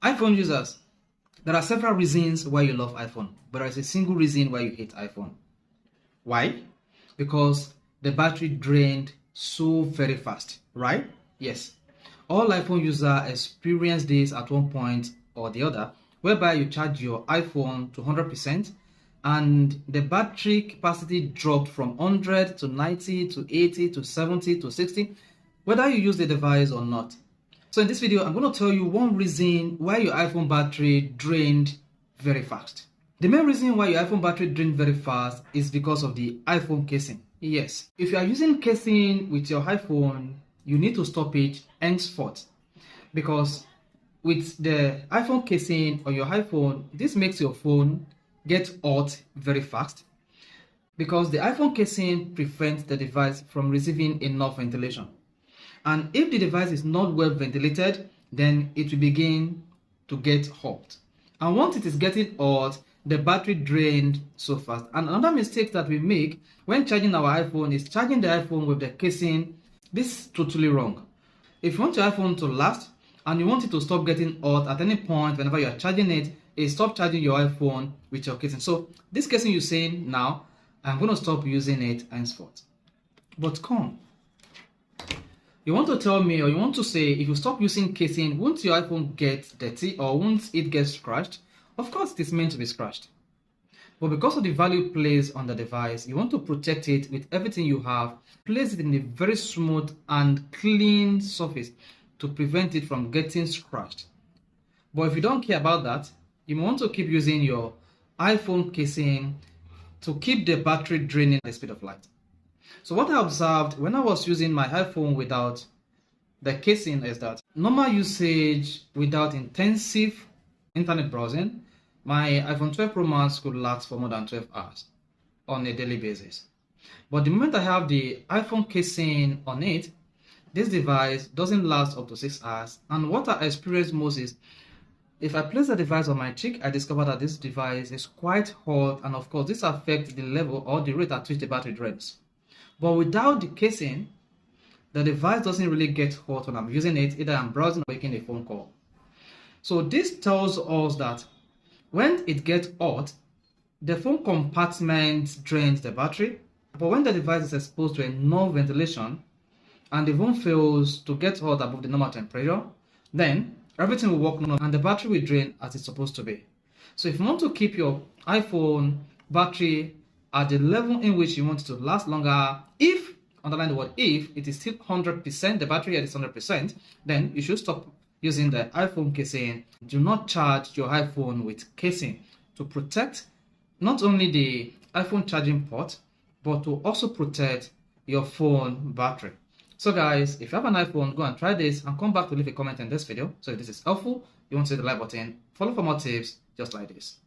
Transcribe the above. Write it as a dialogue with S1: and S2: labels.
S1: iPhone users, there are several reasons why you love iPhone, but there is a single reason why you hate iPhone. Why? Because the battery drained so very fast, right? Yes. All iPhone users experience this at one point or the other, whereby you charge your iPhone to 100% and the battery capacity dropped from 100 to 90 to 80 to 70 to 60, whether you use the device or not. So in this video, I'm going to tell you one reason why your iPhone battery drained very fast. The main reason why your iPhone battery drained very fast is because of the iPhone casing. Yes, if you are using casing with your iPhone, you need to stop it henceforth, because with the iPhone casing on your iPhone, this makes your phone get hot very fast, because the iPhone casing prevents the device from receiving enough ventilation. And if the device is not well ventilated, then it will begin to get hot. And once it is getting hot, the battery drained so fast. And another mistake that we make when charging our iPhone is charging the iPhone with the casing. This is totally wrong. If you want your iPhone to last and you want it to stop getting hot at any point whenever you are charging it, stop charging your iPhone with your casing. So this casing you're saying now, I'm going to stop using it henceforth. But come, you want to tell me, or you want to say, if you stop using casing, won't your iPhone get dirty or won't it get scratched? Of course, it is meant to be scratched. But because of the value placed on the device, you want to protect it with everything you have. Place it in a very smooth and clean surface to prevent it from getting scratched. But if you don't care about that, you want to keep using your iPhone casing to keep the battery draining at the speed of light. So what I observed when I was using my iPhone without the casing is that normal usage without intensive internet browsing, my iPhone 12 Pro Max could last for more than 12 hours on a daily basis. But the moment I have the iPhone casing on it, this device doesn't last up to 6 hours. And what I experience most is, if I place the device on my cheek, I discover that this device is quite hot, and of course this affects the level or the rate at which the battery drains. But without the casing, the device doesn't really get hot when I'm using it, either I'm browsing or making a phone call. So this tells us that when it gets hot, the phone compartment drains the battery, but when the device is exposed to enough ventilation and the phone fails to get hot above the normal temperature, then everything will work normal and the battery will drain as it's supposed to be. So if you want to keep your iPhone battery at the level in which you want it to last longer, if, underline the word if, it is still 100%, the battery is 100%, then you should stop using the iPhone casing. Do not charge your iPhone with casing to protect not only the iPhone charging port, but to also protect your phone battery. So guys, if you have an iPhone, go and try this and come back to leave a comment in this video. So if this is helpful, you want to hit the like button, follow for more tips just like this.